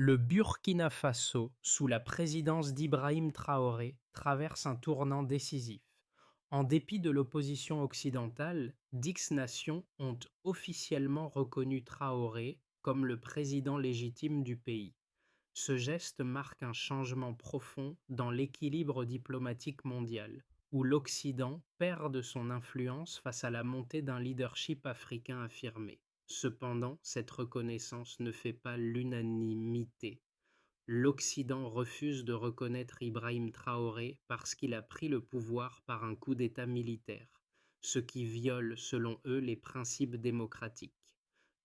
Le Burkina Faso, sous la présidence d'Ibrahim Traoré, traverse un tournant décisif. En dépit de l'opposition occidentale, 10 nations ont officiellement reconnu Traoré comme le président légitime du pays. Ce geste marque un changement profond dans l'équilibre diplomatique mondial, où l'Occident perd de son influence face à la montée d'un leadership africain affirmé. Cependant, cette reconnaissance ne fait pas l'unanimité. L'Occident refuse de reconnaître Ibrahim Traoré parce qu'il a pris le pouvoir par un coup d'État militaire, ce qui viole, selon eux, les principes démocratiques.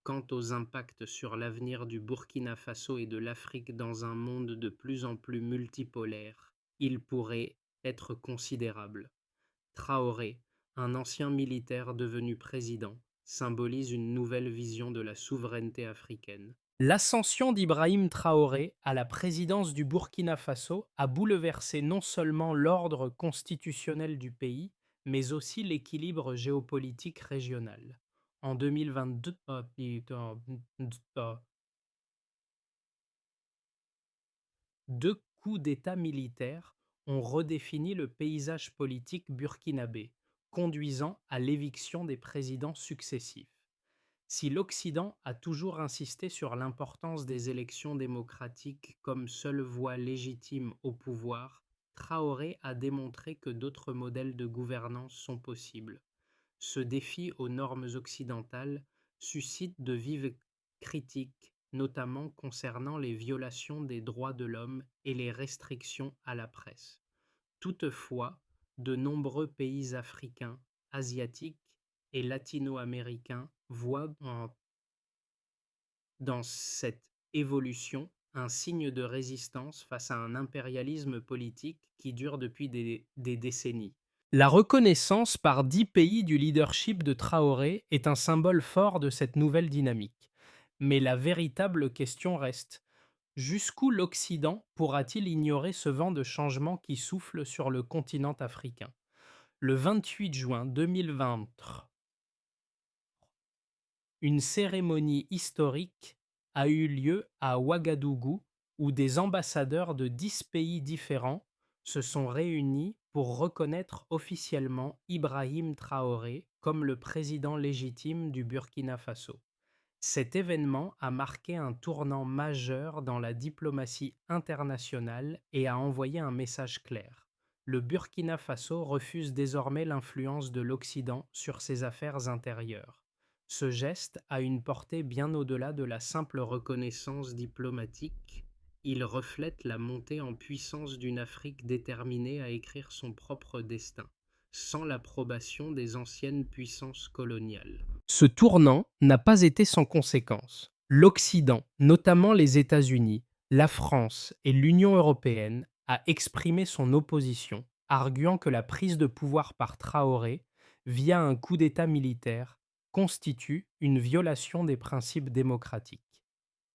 Quant aux impacts sur l'avenir du Burkina Faso et de l'Afrique dans un monde de plus en plus multipolaire, ils pourraient être considérables. Traoré, un ancien militaire devenu président, symbolise une nouvelle vision de la souveraineté africaine. L'ascension d'Ibrahim Traoré à la présidence du Burkina Faso a bouleversé non seulement l'ordre constitutionnel du pays, mais aussi l'équilibre géopolitique régional. En 2022, deux coups d'État militaires ont redéfini le paysage politique burkinabé, conduisant à l'éviction des présidents successifs. Si l'Occident a toujours insisté sur l'importance des élections démocratiques comme seule voie légitime au pouvoir, Traoré a démontré que d'autres modèles de gouvernance sont possibles. Ce défi aux normes occidentales suscite de vives critiques, notamment concernant les violations des droits de l'homme et les restrictions à la presse. Toutefois, de nombreux pays africains, asiatiques et latino-américains voient dans cette évolution un signe de résistance face à un impérialisme politique qui dure depuis des décennies. La reconnaissance par 10 pays du leadership de Traoré est un symbole fort de cette nouvelle dynamique. Mais la véritable question reste: jusqu'où l'Occident pourra-t-il ignorer ce vent de changement qui souffle sur le continent africain? Le 28 juin 2020, une cérémonie historique a eu lieu à Ouagadougou où des ambassadeurs de 10 pays différents se sont réunis pour reconnaître officiellement Ibrahim Traoré comme le président légitime du Burkina Faso. Cet événement a marqué un tournant majeur dans la diplomatie internationale et a envoyé un message clair. Le Burkina Faso refuse désormais l'influence de l'Occident sur ses affaires intérieures. Ce geste a une portée bien au-delà de la simple reconnaissance diplomatique. Il reflète la montée en puissance d'une Afrique déterminée à écrire son propre destin, sans l'approbation des anciennes puissances coloniales. Ce tournant n'a pas été sans conséquences. L'Occident, notamment les États-Unis, la France et l'Union européenne, a exprimé son opposition, arguant que la prise de pouvoir par Traoré, via un coup d'État militaire, constitue une violation des principes démocratiques.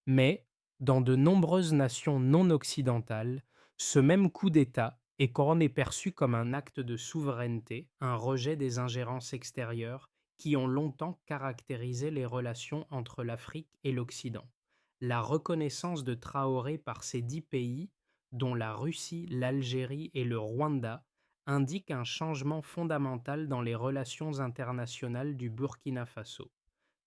Mais, dans de nombreuses nations non occidentales, ce même coup d'État est couronné perçu comme un acte de souveraineté, un rejet des ingérences extérieures qui ont longtemps caractérisé les relations entre l'Afrique et l'Occident. La reconnaissance de Traoré par ces 10 pays, dont la Russie, l'Algérie et le Rwanda, indique un changement fondamental dans les relations internationales du Burkina Faso.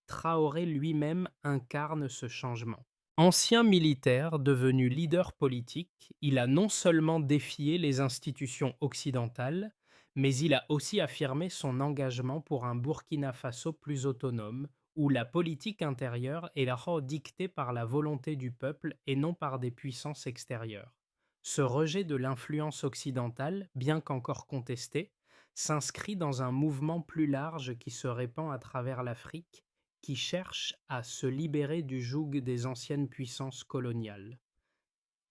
Traoré lui-même incarne ce changement. Ancien militaire devenu leader politique, il a non seulement défié les institutions occidentales, mais il a aussi affirmé son engagement pour un Burkina Faso plus autonome, où la politique intérieure est alors dictée par la volonté du peuple et non par des puissances extérieures. Ce rejet de l'influence occidentale, bien qu'encore contesté, s'inscrit dans un mouvement plus large qui se répand à travers l'Afrique, qui cherche à se libérer du joug des anciennes puissances coloniales.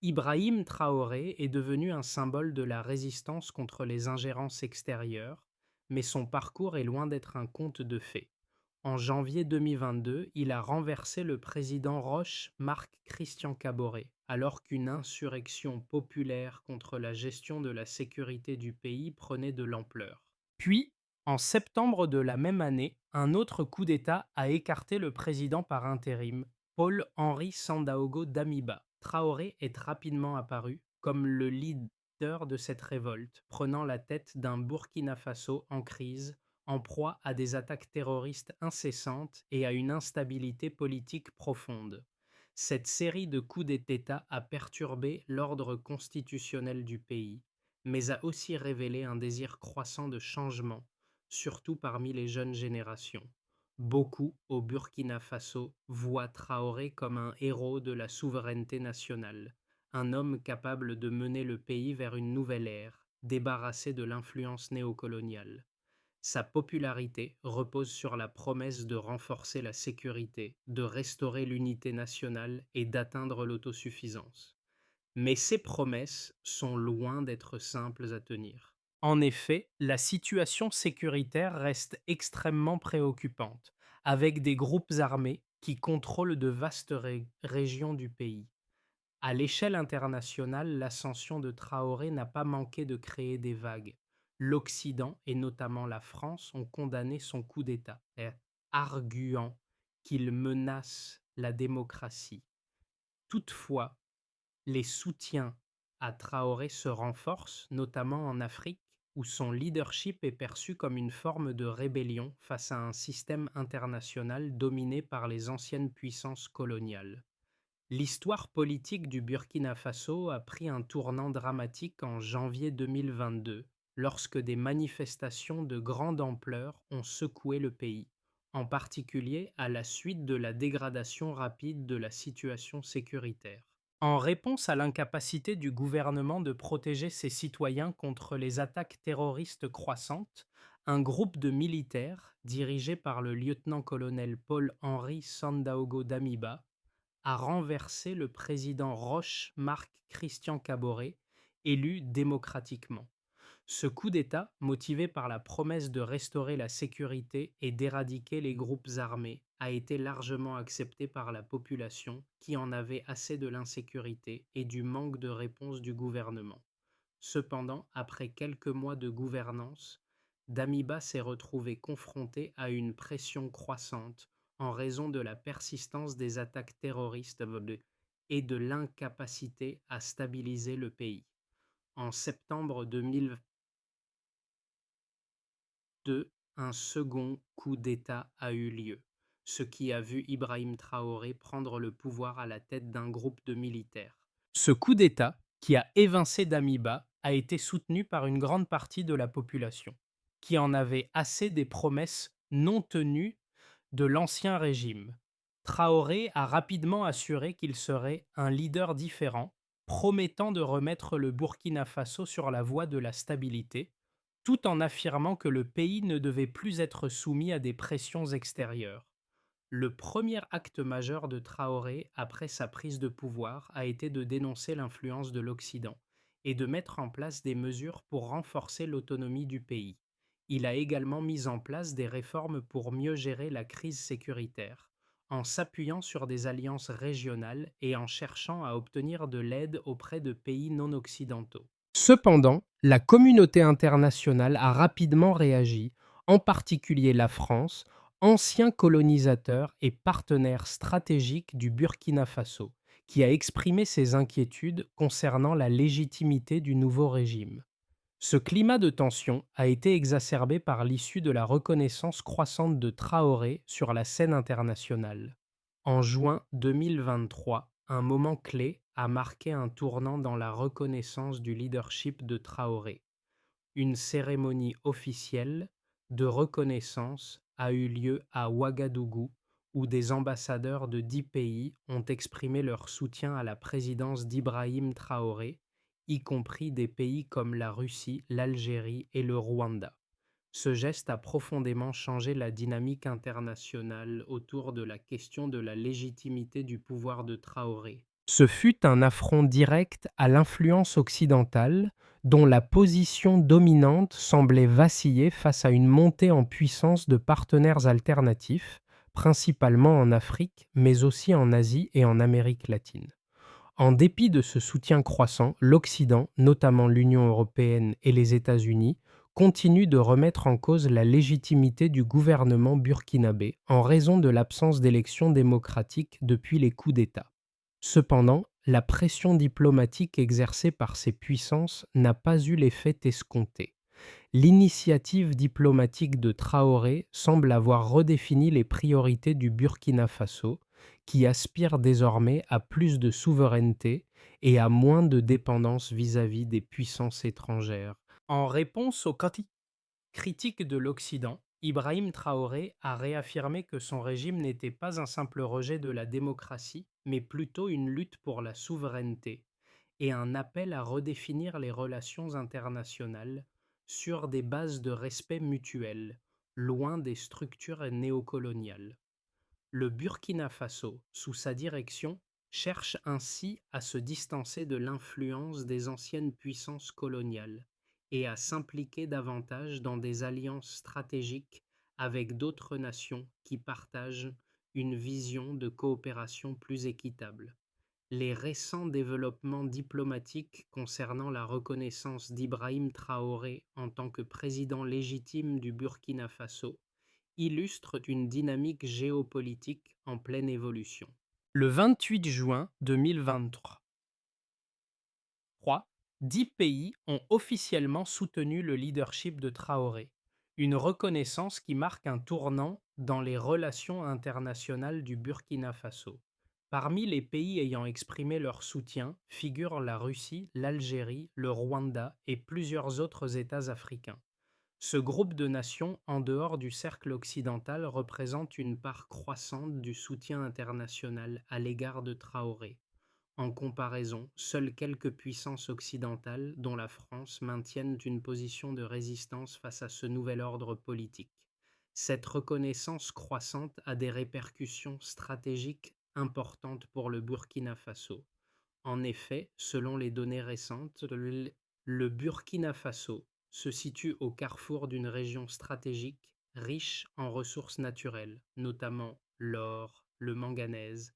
Ibrahim Traoré est devenu un symbole de la résistance contre les ingérences extérieures, mais son parcours est loin d'être un conte de fées. En janvier 2022, il a renversé le président Roch Marc Christian Kaboré, alors qu'une insurrection populaire contre la gestion de la sécurité du pays prenait de l'ampleur. Puis, en septembre de la même année, un autre coup d'État a écarté le président par intérim, Paul-Henri Sandaogo Damiba. Traoré est rapidement apparu comme le leader de cette révolte, prenant la tête d'un Burkina Faso en crise, en proie à des attaques terroristes incessantes et à une instabilité politique profonde. Cette série de coups d'État a perturbé l'ordre constitutionnel du pays, mais a aussi révélé un désir croissant de changement, surtout parmi les jeunes générations. Beaucoup au Burkina Faso voient Traoré comme un héros de la souveraineté nationale, un homme capable de mener le pays vers une nouvelle ère, débarrassé de l'influence néocoloniale. Sa popularité repose sur la promesse de renforcer la sécurité, de restaurer l'unité nationale et d'atteindre l'autosuffisance. Mais ces promesses sont loin d'être simples à tenir. En effet, la situation sécuritaire reste extrêmement préoccupante, avec des groupes armés qui contrôlent de vastes régions du pays. À l'échelle internationale, l'ascension de Traoré n'a pas manqué de créer des vagues. L'Occident, et notamment la France, ont condamné son coup d'État, arguant qu'il menace la démocratie. Toutefois, les soutiens à Traoré se renforcent, notamment en Afrique, où son leadership est perçu comme une forme de rébellion face à un système international dominé par les anciennes puissances coloniales. L'histoire politique du Burkina Faso a pris un tournant dramatique en janvier 2022, lorsque des manifestations de grande ampleur ont secoué le pays, en particulier à la suite de la dégradation rapide de la situation sécuritaire. En réponse à l'incapacité du gouvernement de protéger ses citoyens contre les attaques terroristes croissantes, un groupe de militaires, dirigé par le lieutenant-colonel Paul-Henri Sandaogo Damiba, a renversé le président Roch-Marc Christian Kaboré, élu démocratiquement. Ce coup d'État, motivé par la promesse de restaurer la sécurité et d'éradiquer les groupes armés, a été largement accepté par la population qui en avait assez de l'insécurité et du manque de réponse du gouvernement. Cependant, après quelques mois de gouvernance, Damiba s'est retrouvé confronté à une pression croissante en raison de la persistance des attaques terroristes et de l'incapacité à stabiliser le pays. En septembre 2022, un second coup d'État a eu lieu, ce qui a vu Ibrahim Traoré prendre le pouvoir à la tête d'un groupe de militaires. Ce coup d'État, qui a évincé Damiba, a été soutenu par une grande partie de la population, qui en avait assez des promesses non tenues de l'ancien régime. Traoré a rapidement assuré qu'il serait un leader différent, promettant de remettre le Burkina Faso sur la voie de la stabilité, tout en affirmant que le pays ne devait plus être soumis à des pressions extérieures. Le premier acte majeur de Traoré après sa prise de pouvoir a été de dénoncer l'influence de l'Occident et de mettre en place des mesures pour renforcer l'autonomie du pays. Il a également mis en place des réformes pour mieux gérer la crise sécuritaire, en s'appuyant sur des alliances régionales et en cherchant à obtenir de l'aide auprès de pays non occidentaux. Cependant, la communauté internationale a rapidement réagi, en particulier la France, ancien colonisateur et partenaire stratégique du Burkina Faso, qui a exprimé ses inquiétudes concernant la légitimité du nouveau régime. Ce climat de tension a été exacerbé par l'issue de la reconnaissance croissante de Traoré sur la scène internationale. En juin 2023, un moment clé a marqué un tournant dans la reconnaissance du leadership de Traoré. Une cérémonie officielle de reconnaissance a eu lieu à Ouagadougou, où des ambassadeurs de 10 pays ont exprimé leur soutien à la présidence d'Ibrahim Traoré, y compris des pays comme la Russie, l'Algérie et le Rwanda. Ce geste a profondément changé la dynamique internationale autour de la question de la légitimité du pouvoir de Traoré. Ce fut un affront direct à l'influence occidentale, dont la position dominante semblait vaciller face à une montée en puissance de partenaires alternatifs, principalement en Afrique, mais aussi en Asie et en Amérique latine. En dépit de ce soutien croissant, l'Occident, notamment l'Union européenne et les États-Unis, continue de remettre en cause la légitimité du gouvernement burkinabé en raison de l'absence d'élections démocratiques depuis les coups d'État. Cependant, la pression diplomatique exercée par ces puissances n'a pas eu l'effet escompté. L'initiative diplomatique de Traoré semble avoir redéfini les priorités du Burkina Faso, qui aspire désormais à plus de souveraineté et à moins de dépendance vis-à-vis des puissances étrangères. En réponse aux critiques de l'Occident, Ibrahim Traoré a réaffirmé que son régime n'était pas un simple rejet de la démocratie, mais plutôt une lutte pour la souveraineté et un appel à redéfinir les relations internationales sur des bases de respect mutuel, loin des structures néocoloniales. Le Burkina Faso, sous sa direction, cherche ainsi à se distancer de l'influence des anciennes puissances coloniales et à s'impliquer davantage dans des alliances stratégiques avec d'autres nations qui partagent une vision de coopération plus équitable. Les récents développements diplomatiques concernant la reconnaissance d'Ibrahim Traoré en tant que président légitime du Burkina Faso illustrent une dynamique géopolitique en pleine évolution. Le 28 juin 2023, 10 pays ont officiellement soutenu le leadership de Traoré, une reconnaissance qui marque un tournant dans les relations internationales du Burkina Faso. Parmi les pays ayant exprimé leur soutien figurent la Russie, l'Algérie, le Rwanda et plusieurs autres États africains. Ce groupe de nations, en dehors du cercle occidental, représente une part croissante du soutien international à l'égard de Traoré. En comparaison, seules quelques puissances occidentales, dont la France, maintiennent une position de résistance face à ce nouvel ordre politique. Cette reconnaissance croissante a des répercussions stratégiques importantes pour le Burkina Faso. En effet, selon les données récentes, le Burkina Faso se situe au carrefour d'une région stratégique riche en ressources naturelles, notamment l'or, le manganèse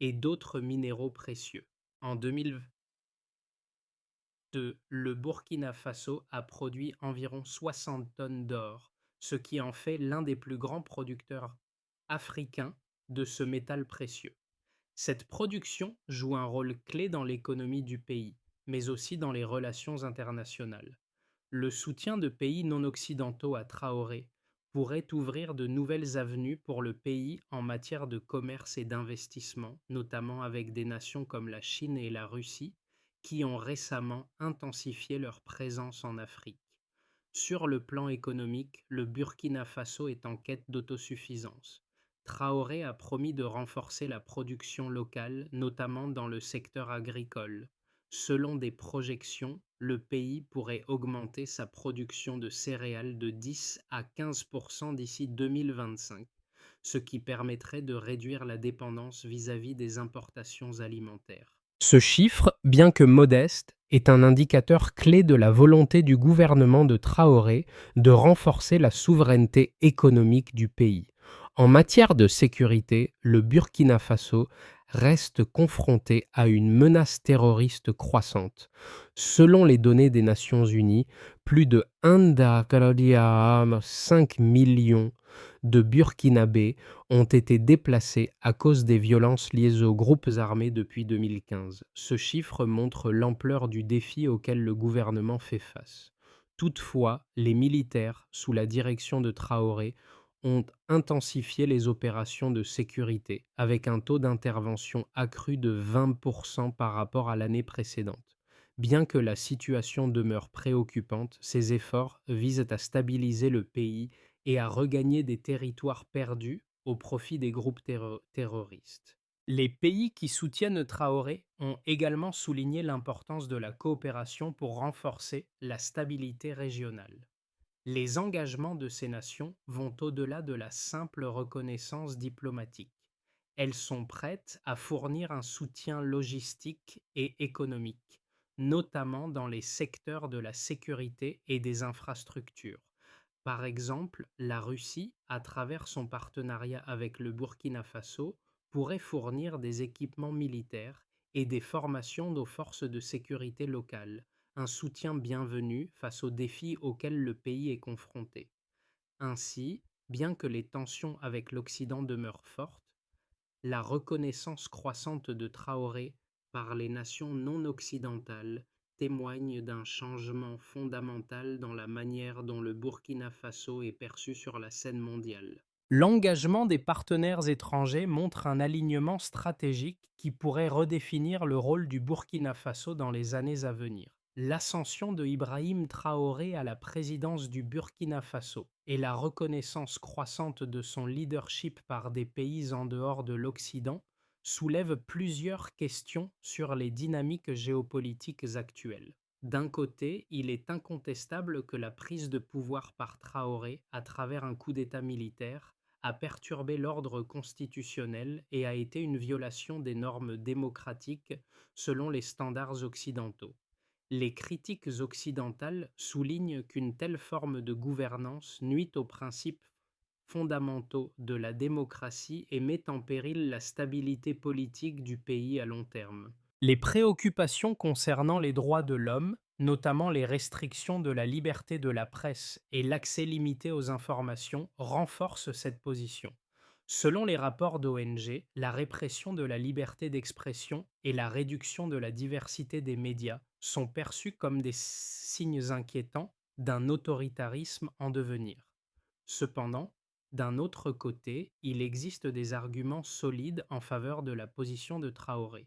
et d'autres minéraux précieux. En 2022, le Burkina Faso a produit environ 60 tonnes d'or, ce qui en fait l'un des plus grands producteurs africains de ce métal précieux. Cette production joue un rôle clé dans l'économie du pays, mais aussi dans les relations internationales. Le soutien de pays non occidentaux à Traoré pourrait ouvrir de nouvelles avenues pour le pays en matière de commerce et d'investissement, notamment avec des nations comme la Chine et la Russie, qui ont récemment intensifié leur présence en Afrique. Sur le plan économique, le Burkina Faso est en quête d'autosuffisance. Traoré a promis de renforcer la production locale, notamment dans le secteur agricole. Selon des projections, le pays pourrait augmenter sa production de céréales de 10 à 15% d'ici 2025, ce qui permettrait de réduire la dépendance vis-à-vis des importations alimentaires. Ce chiffre, bien que modeste, est un indicateur clé de la volonté du gouvernement de Traoré de renforcer la souveraineté économique du pays. En matière de sécurité, le Burkina Faso reste confronté à une menace terroriste croissante. Selon les données des Nations Unies, plus de 1,5 million de Burkinabés ont été déplacés à cause des violences liées aux groupes armés depuis 2015. Ce chiffre montre l'ampleur du défi auquel le gouvernement fait face. Toutefois, les militaires, sous la direction de Traoré, ont intensifié les opérations de sécurité, avec un taux d'intervention accru de 20% par rapport à l'année précédente. Bien que la situation demeure préoccupante, ces efforts visent à stabiliser le pays et à regagner des territoires perdus au profit des groupes terroristes. Les pays qui soutiennent Traoré ont également souligné l'importance de la coopération pour renforcer la stabilité régionale. Les engagements de ces nations vont au-delà de la simple reconnaissance diplomatique. Elles sont prêtes à fournir un soutien logistique et économique, notamment dans les secteurs de la sécurité et des infrastructures. Par exemple, la Russie, à travers son partenariat avec le Burkina Faso, pourrait fournir des équipements militaires et des formations aux forces de sécurité locales, un soutien bienvenu face aux défis auxquels le pays est confronté. Ainsi, bien que les tensions avec l'Occident demeurent fortes, la reconnaissance croissante de Traoré par les nations non occidentales témoigne d'un changement fondamental dans la manière dont le Burkina Faso est perçu sur la scène mondiale. L'engagement des partenaires étrangers montre un alignement stratégique qui pourrait redéfinir le rôle du Burkina Faso dans les années à venir. L'ascension de Ibrahim Traoré à la présidence du Burkina Faso et la reconnaissance croissante de son leadership par des pays en dehors de l'Occident soulèvent plusieurs questions sur les dynamiques géopolitiques actuelles. D'un côté, il est incontestable que la prise de pouvoir par Traoré, à travers un coup d'État militaire, a perturbé l'ordre constitutionnel et a été une violation des normes démocratiques selon les standards occidentaux. Les critiques occidentales soulignent qu'une telle forme de gouvernance nuit aux principes fondamentaux de la démocratie et met en péril la stabilité politique du pays à long terme. Les préoccupations concernant les droits de l'homme, notamment les restrictions de la liberté de la presse et l'accès limité aux informations, renforcent cette position. Selon les rapports d'ONG, la répression de la liberté d'expression et la réduction de la diversité des médias sont perçus comme des signes inquiétants d'un autoritarisme en devenir. Cependant, d'un autre côté, il existe des arguments solides en faveur de la position de Traoré.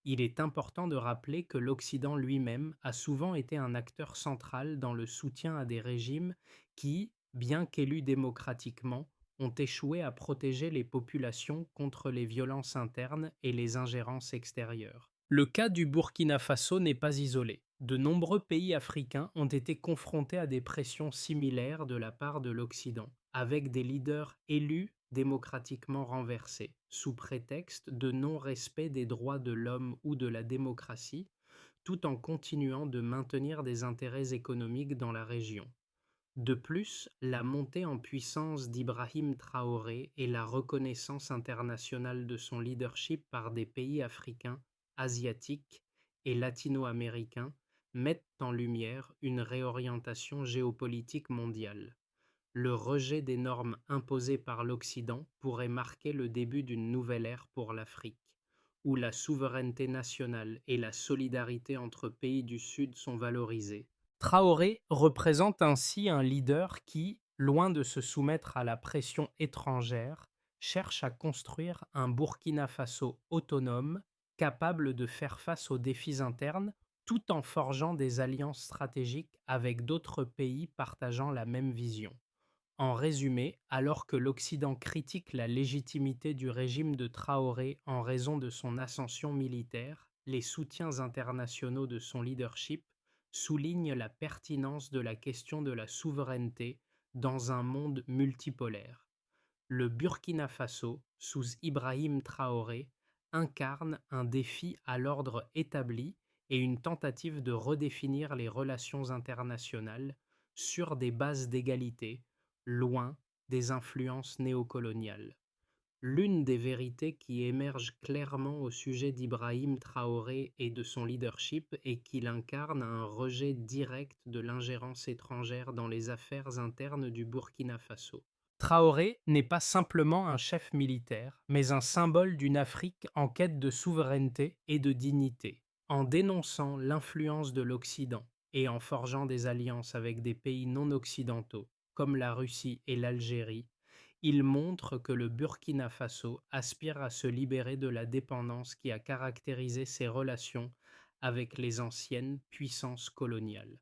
Il est important de rappeler que l'Occident lui-même a souvent été un acteur central dans le soutien à des régimes qui, bien qu'élus démocratiquement, ont échoué à protéger les populations contre les violences internes et les ingérences extérieures. Le cas du Burkina Faso n'est pas isolé. De nombreux pays africains ont été confrontés à des pressions similaires de la part de l'Occident, avec des leaders élus démocratiquement renversés, sous prétexte de non-respect des droits de l'homme ou de la démocratie, tout en continuant de maintenir des intérêts économiques dans la région. De plus, la montée en puissance d'Ibrahim Traoré et la reconnaissance internationale de son leadership par des pays africains, asiatiques et latino-américains mettent en lumière une réorientation géopolitique mondiale. Le rejet des normes imposées par l'Occident pourrait marquer le début d'une nouvelle ère pour l'Afrique, où la souveraineté nationale et la solidarité entre pays du Sud sont valorisées. Traoré représente ainsi un leader qui, loin de se soumettre à la pression étrangère, cherche à construire un Burkina Faso autonome, capable de faire face aux défis internes, tout en forgeant des alliances stratégiques avec d'autres pays partageant la même vision. En résumé, alors que l'Occident critique la légitimité du régime de Traoré en raison de son ascension militaire, les soutiens internationaux de son leadership soulignent la pertinence de la question de la souveraineté dans un monde multipolaire. Le Burkina Faso, sous Ibrahim Traoré, incarne un défi à l'ordre établi et une tentative de redéfinir les relations internationales sur des bases d'égalité, loin des influences néocoloniales. L'une des vérités qui émerge clairement au sujet d'Ibrahim Traoré et de son leadership est qu'il incarne un rejet direct de l'ingérence étrangère dans les affaires internes du Burkina Faso. Traoré n'est pas simplement un chef militaire, mais un symbole d'une Afrique en quête de souveraineté et de dignité. En dénonçant l'influence de l'Occident et en forgeant des alliances avec des pays non occidentaux, comme la Russie et l'Algérie, il montre que le Burkina Faso aspire à se libérer de la dépendance qui a caractérisé ses relations avec les anciennes puissances coloniales.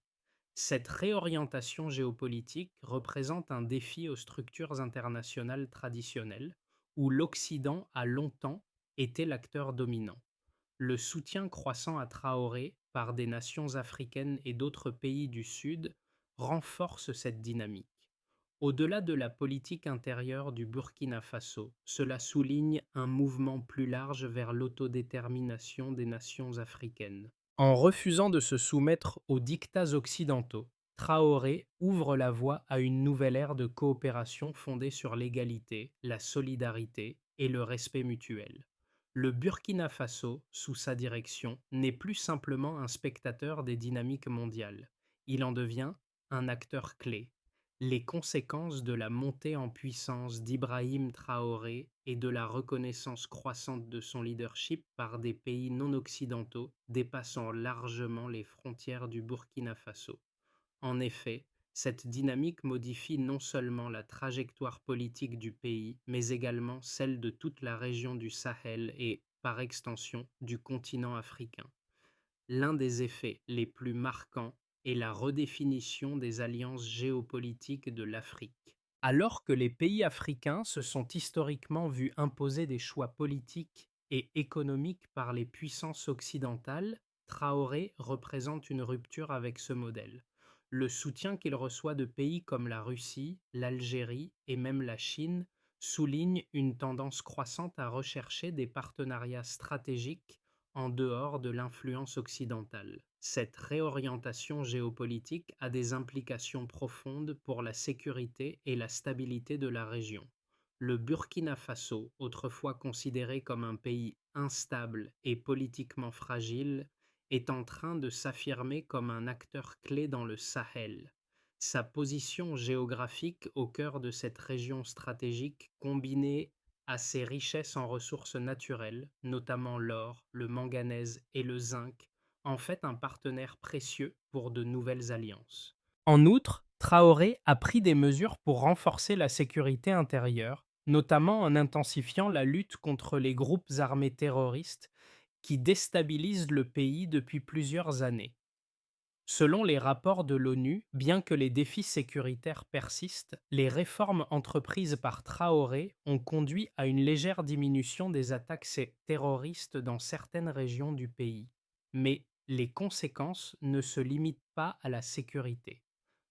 Cette réorientation géopolitique représente un défi aux structures internationales traditionnelles, où l'Occident a longtemps été l'acteur dominant. Le soutien croissant à Traoré par des nations africaines et d'autres pays du Sud renforce cette dynamique. Au-delà de la politique intérieure du Burkina Faso, cela souligne un mouvement plus large vers l'autodétermination des nations africaines. En refusant de se soumettre aux dictats occidentaux, Traoré ouvre la voie à une nouvelle ère de coopération fondée sur l'égalité, la solidarité et le respect mutuel. Le Burkina Faso, sous sa direction, n'est plus simplement un spectateur des dynamiques mondiales. Il en devient un acteur clé. Les conséquences de la montée en puissance d'Ibrahim Traoré et de la reconnaissance croissante de son leadership par des pays non occidentaux dépassant largement les frontières du Burkina Faso. En effet, cette dynamique modifie non seulement la trajectoire politique du pays, mais également celle de toute la région du Sahel et, par extension, du continent africain. L'un des effets les plus marquants est la redéfinition des alliances géopolitiques de l'Afrique. Alors que les pays africains se sont historiquement vus imposer des choix politiques et économiques par les puissances occidentales, Traoré représente une rupture avec ce modèle. Le soutien qu'il reçoit de pays comme la Russie, l'Algérie et même la Chine souligne une tendance croissante à rechercher des partenariats stratégiques en dehors de l'influence occidentale. Cette réorientation géopolitique a des implications profondes pour la sécurité et la stabilité de la région. Le Burkina Faso, autrefois considéré comme un pays instable et politiquement fragile, est en train de s'affirmer comme un acteur clé dans le Sahel. Sa position géographique au cœur de cette région stratégique, combinée à ses richesses en ressources naturelles, notamment l'or, le manganèse et le zinc, en fait un partenaire précieux pour de nouvelles alliances. En outre, Traoré a pris des mesures pour renforcer la sécurité intérieure, notamment en intensifiant la lutte contre les groupes armés terroristes qui déstabilisent le pays depuis plusieurs années. Selon les rapports de l'ONU, bien que les défis sécuritaires persistent, les réformes entreprises par Traoré ont conduit à une légère diminution des attaques terroristes dans certaines régions du pays. Mais les conséquences ne se limitent pas à la sécurité.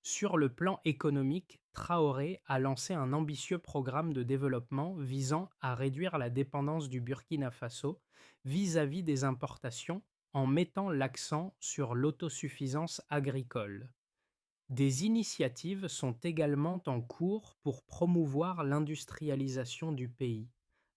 Sur le plan économique, Traoré a lancé un ambitieux programme de développement visant à réduire la dépendance du Burkina Faso vis-à-vis des importations en mettant l'accent sur l'autosuffisance agricole. Des initiatives sont également en cours pour promouvoir l'industrialisation du pays,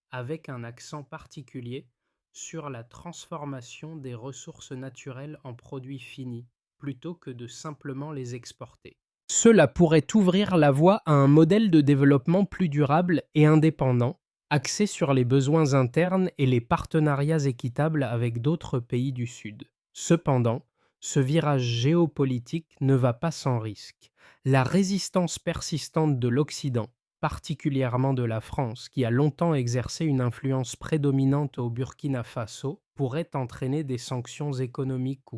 avec un accent particulier sur la transformation des ressources naturelles en produits finis, plutôt que de simplement les exporter. Cela pourrait ouvrir la voie à un modèle de développement plus durable et indépendant, axé sur les besoins internes et les partenariats équitables avec d'autres pays du Sud. Cependant, ce virage géopolitique ne va pas sans risque. La résistance persistante de l'Occident, particulièrement de la France, qui a longtemps exercé une influence prédominante au Burkina Faso, pourrait entraîner des sanctions économiques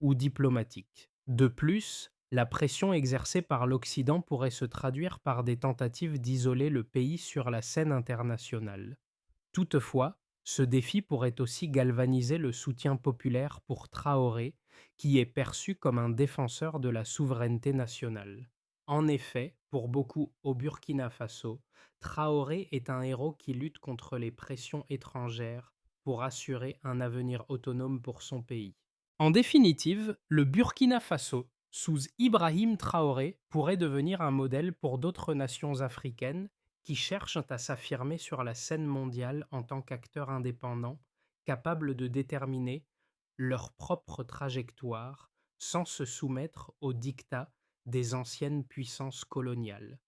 ou diplomatiques. De plus, la pression exercée par l'Occident pourrait se traduire par des tentatives d'isoler le pays sur la scène internationale. Toutefois, ce défi pourrait aussi galvaniser le soutien populaire pour Traoré, qui est perçu comme un défenseur de la souveraineté nationale. En effet, pour beaucoup au Burkina Faso, Traoré est un héros qui lutte contre les pressions étrangères pour assurer un avenir autonome pour son pays. En définitive, le Burkina Faso, sous Ibrahim Traoré, pourrait devenir un modèle pour d'autres nations africaines qui cherchent à s'affirmer sur la scène mondiale en tant qu'acteurs indépendants, capables de déterminer leur propre trajectoire sans se soumettre aux diktats des anciennes puissances coloniales.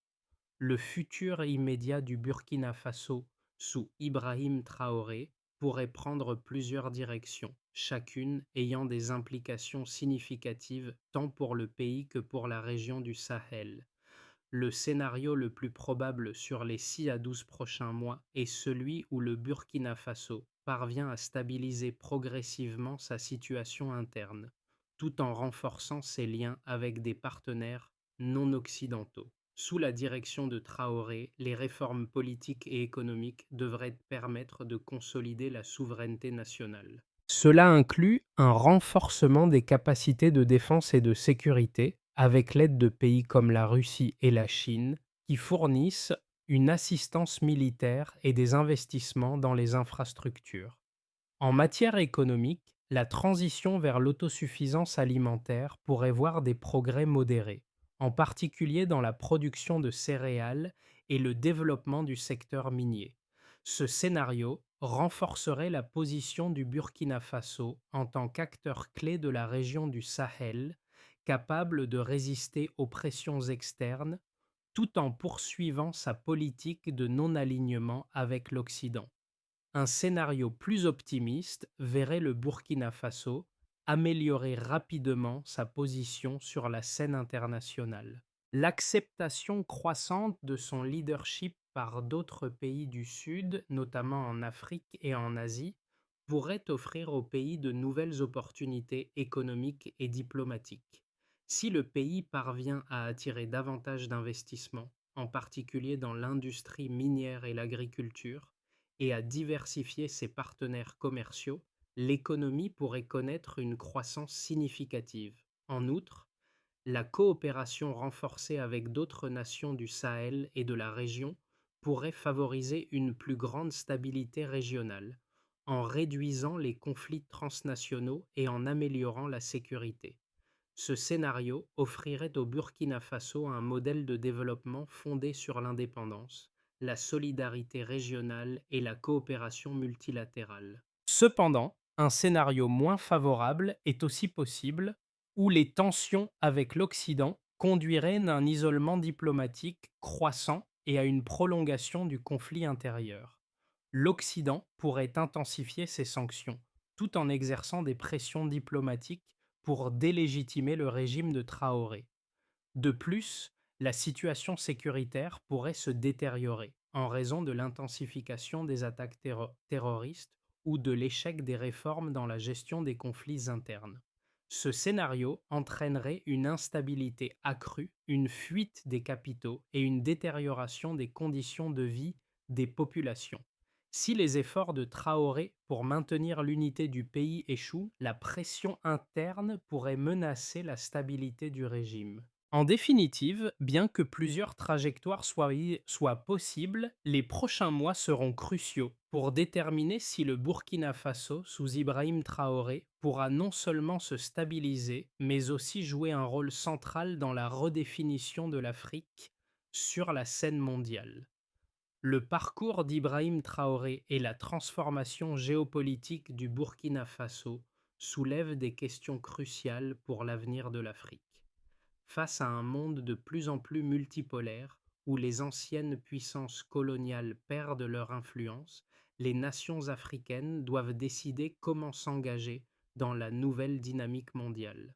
Le futur immédiat du Burkina Faso sous Ibrahim Traoré pourrait prendre plusieurs directions, chacune ayant des implications significatives tant pour le pays que pour la région du Sahel. Le scénario le plus probable sur les 6 à 12 prochains mois est celui où le Burkina Faso parvient à stabiliser progressivement sa situation interne, tout en renforçant ses liens avec des partenaires non occidentaux. Sous la direction de Traoré, les réformes politiques et économiques devraient permettre de consolider la souveraineté nationale. Cela inclut un renforcement des capacités de défense et de sécurité, avec l'aide de pays comme la Russie et la Chine, qui fournissent une assistance militaire et des investissements dans les infrastructures. En matière économique, la transition vers l'autosuffisance alimentaire pourrait voir des progrès modérés, en particulier dans la production de céréales et le développement du secteur minier. Ce scénario renforcerait la position du Burkina Faso en tant qu'acteur clé de la région du Sahel, capable de résister aux pressions externes tout en poursuivant sa politique de non-alignement avec l'Occident. Un scénario plus optimiste verrait le Burkina Faso améliorer rapidement sa position sur la scène internationale. L'acceptation croissante de son leadership par d'autres pays du Sud, notamment en Afrique et en Asie, pourrait offrir au pays de nouvelles opportunités économiques et diplomatiques. Si le pays parvient à attirer davantage d'investissements, en particulier dans l'industrie minière et l'agriculture, et à diversifier ses partenaires commerciaux, l'économie pourrait connaître une croissance significative. En outre, la coopération renforcée avec d'autres nations du Sahel et de la région pourrait favoriser une plus grande stabilité régionale, en réduisant les conflits transnationaux et en améliorant la sécurité. Ce scénario offrirait au Burkina Faso un modèle de développement fondé sur l'indépendance, la solidarité régionale et la coopération multilatérale. Cependant, un scénario moins favorable est aussi possible, où les tensions avec l'Occident conduiraient à un isolement diplomatique croissant et à une prolongation du conflit intérieur. L'Occident pourrait intensifier ses sanctions, tout en exerçant des pressions diplomatiques pour délégitimer le régime de Traoré. De plus, la situation sécuritaire pourrait se détériorer en raison de l'intensification des attaques terroristes ou de l'échec des réformes dans la gestion des conflits internes. Ce scénario entraînerait une instabilité accrue, une fuite des capitaux et une détérioration des conditions de vie des populations. Si les efforts de Traoré pour maintenir l'unité du pays échouent, la pression interne pourrait menacer la stabilité du régime. En définitive, bien que plusieurs trajectoires soient possibles, les prochains mois seront cruciaux pour déterminer si le Burkina Faso, sous Ibrahim Traoré, pourra non seulement se stabiliser, mais aussi jouer un rôle central dans la redéfinition de l'Afrique sur la scène mondiale. Le parcours d'Ibrahim Traoré et la transformation géopolitique du Burkina Faso soulèvent des questions cruciales pour l'avenir de l'Afrique. Face à un monde de plus en plus multipolaire, où les anciennes puissances coloniales perdent leur influence, les nations africaines doivent décider comment s'engager dans la nouvelle dynamique mondiale.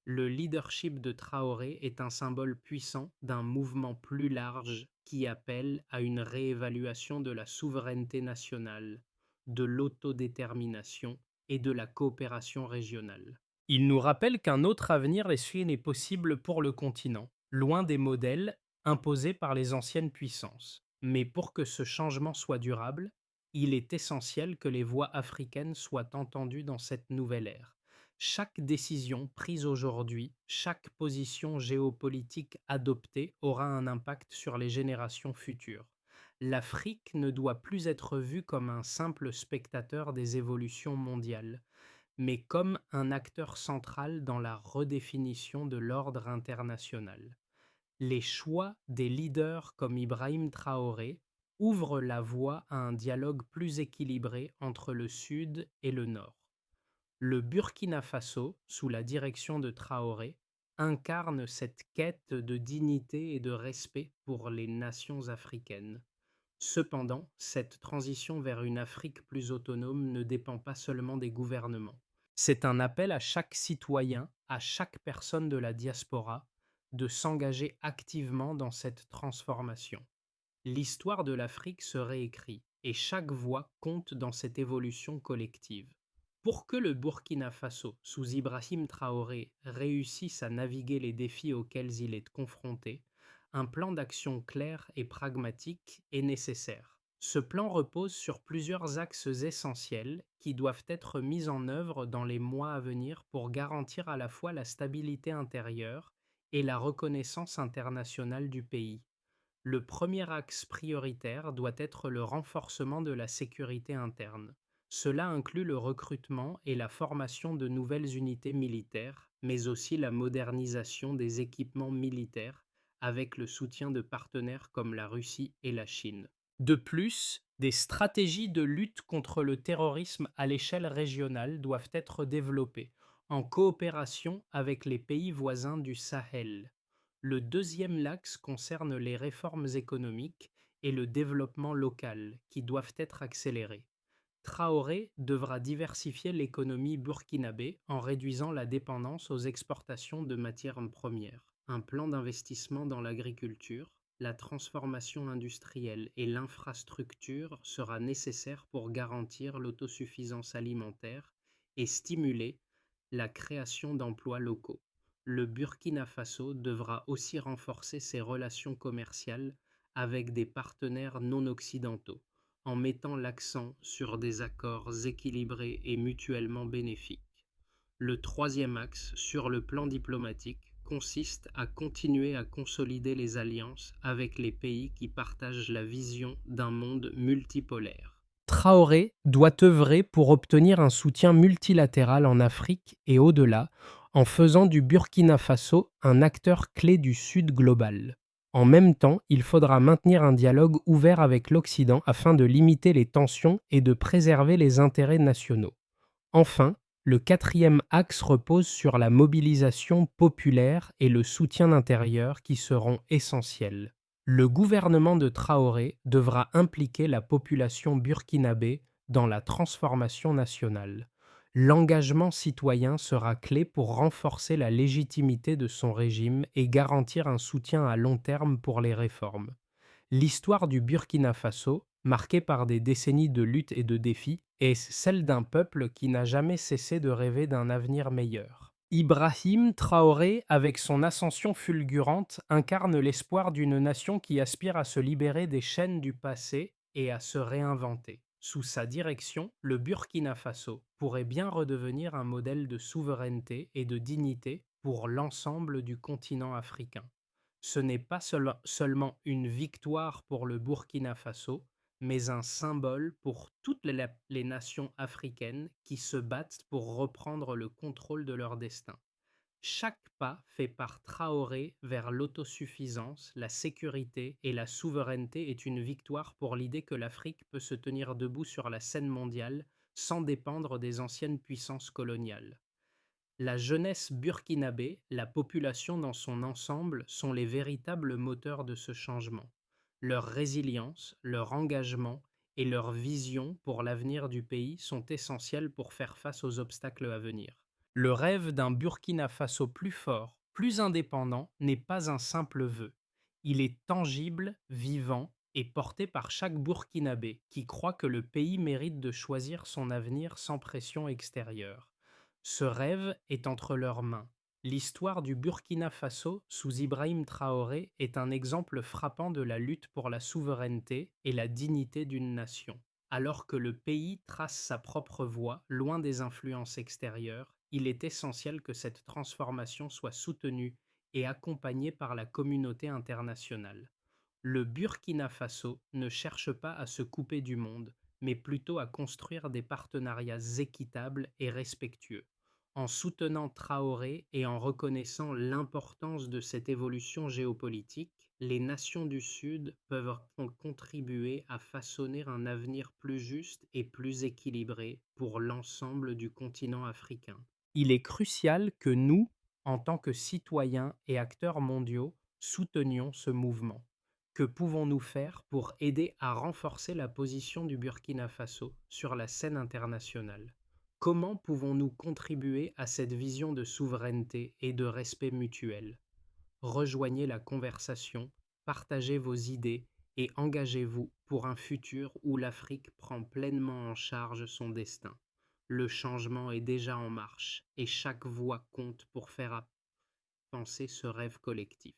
Le leadership de Traoré est un symbole puissant d'un mouvement plus large qui appelle à une réévaluation de la souveraineté nationale, de l'autodétermination et de la coopération régionale. Il nous rappelle qu'un autre avenir est possible pour le continent, loin des modèles imposés par les anciennes puissances. Mais pour que ce changement soit durable, il est essentiel que les voix africaines soient entendues dans cette nouvelle ère. Chaque décision prise aujourd'hui, chaque position géopolitique adoptée aura un impact sur les générations futures. L'Afrique ne doit plus être vue comme un simple spectateur des évolutions mondiales, mais comme un acteur central dans la redéfinition de l'ordre international. Les choix des leaders comme Ibrahim Traoré ouvrent la voie à un dialogue plus équilibré entre le Sud et le Nord. Le Burkina Faso, sous la direction de Traoré, incarne cette quête de dignité et de respect pour les nations africaines. Cependant, cette transition vers une Afrique plus autonome ne dépend pas seulement des gouvernements. C'est un appel à chaque citoyen, à chaque personne de la diaspora, de s'engager activement dans cette transformation. L'histoire de l'Afrique se réécrit et chaque voix compte dans cette évolution collective. Pour que le Burkina Faso, sous Ibrahim Traoré, réussisse à naviguer les défis auxquels il est confronté, un plan d'action clair et pragmatique est nécessaire. Ce plan repose sur plusieurs axes essentiels qui doivent être mis en œuvre dans les mois à venir pour garantir à la fois la stabilité intérieure et la reconnaissance internationale du pays. Le premier axe prioritaire doit être le renforcement de la sécurité interne. Cela inclut le recrutement et la formation de nouvelles unités militaires, mais aussi la modernisation des équipements militaires avec le soutien de partenaires comme la Russie et la Chine. De plus, des stratégies de lutte contre le terrorisme à l'échelle régionale doivent être développées, en coopération avec les pays voisins du Sahel. Le deuxième axe concerne les réformes économiques et le développement local, qui doivent être accélérés. Traoré devra diversifier l'économie burkinabé en réduisant la dépendance aux exportations de matières premières. Un plan d'investissement dans l'agriculture, la transformation industrielle et l'infrastructure sera nécessaire pour garantir l'autosuffisance alimentaire et stimuler la création d'emplois locaux. Le Burkina Faso devra aussi renforcer ses relations commerciales avec des partenaires non occidentaux en mettant l'accent sur des accords équilibrés et mutuellement bénéfiques. Le troisième axe, sur le plan diplomatique, consiste à continuer à consolider les alliances avec les pays qui partagent la vision d'un monde multipolaire. Traoré doit œuvrer pour obtenir un soutien multilatéral en Afrique et au-delà, en faisant du Burkina Faso un acteur clé du Sud global. En même temps, il faudra maintenir un dialogue ouvert avec l'Occident afin de limiter les tensions et de préserver les intérêts nationaux. Enfin, le quatrième axe repose sur la mobilisation populaire et le soutien intérieur qui seront essentiels. Le gouvernement de Traoré devra impliquer la population burkinabé dans la transformation nationale. L'engagement citoyen sera clé pour renforcer la légitimité de son régime et garantir un soutien à long terme pour les réformes. L'histoire du Burkina Faso, marquée par des décennies de luttes et de défis, est celle d'un peuple qui n'a jamais cessé de rêver d'un avenir meilleur. Ibrahim Traoré, avec son ascension fulgurante, incarne l'espoir d'une nation qui aspire à se libérer des chaînes du passé et à se réinventer. Sous sa direction, le Burkina Faso pourrait bien redevenir un modèle de souveraineté et de dignité pour l'ensemble du continent africain. Ce n'est pas seulement une victoire pour le Burkina Faso, mais un symbole pour toutes les nations africaines qui se battent pour reprendre le contrôle de leur destin. Chaque pas fait par Traoré vers l'autosuffisance, la sécurité et la souveraineté est une victoire pour l'idée que l'Afrique peut se tenir debout sur la scène mondiale sans dépendre des anciennes puissances coloniales. La jeunesse burkinabé, la population dans son ensemble sont les véritables moteurs de ce changement. Leur résilience, leur engagement et leur vision pour l'avenir du pays sont essentiels pour faire face aux obstacles à venir. Le rêve d'un Burkina Faso plus fort, plus indépendant, n'est pas un simple vœu. Il est tangible, vivant et porté par chaque Burkinabé qui croit que le pays mérite de choisir son avenir sans pression extérieure. Ce rêve est entre leurs mains. L'histoire du Burkina Faso sous Ibrahim Traoré est un exemple frappant de la lutte pour la souveraineté et la dignité d'une nation. Alors que le pays trace sa propre voie, loin des influences extérieures, il est essentiel que cette transformation soit soutenue et accompagnée par la communauté internationale. Le Burkina Faso ne cherche pas à se couper du monde, mais plutôt à construire des partenariats équitables et respectueux. En soutenant Traoré et en reconnaissant l'importance de cette évolution géopolitique, les nations du Sud peuvent contribuer à façonner un avenir plus juste et plus équilibré pour l'ensemble du continent africain. Il est crucial que nous, en tant que citoyens et acteurs mondiaux, soutenions ce mouvement. Que pouvons-nous faire pour aider à renforcer la position du Burkina Faso sur la scène internationale? Comment pouvons-nous contribuer à cette vision de souveraineté et de respect mutuel? Rejoignez la conversation, partagez vos idées et engagez-vous pour un futur où l'Afrique prend pleinement en charge son destin. Le changement est déjà en marche et chaque voix compte pour faire avancer ce rêve collectif.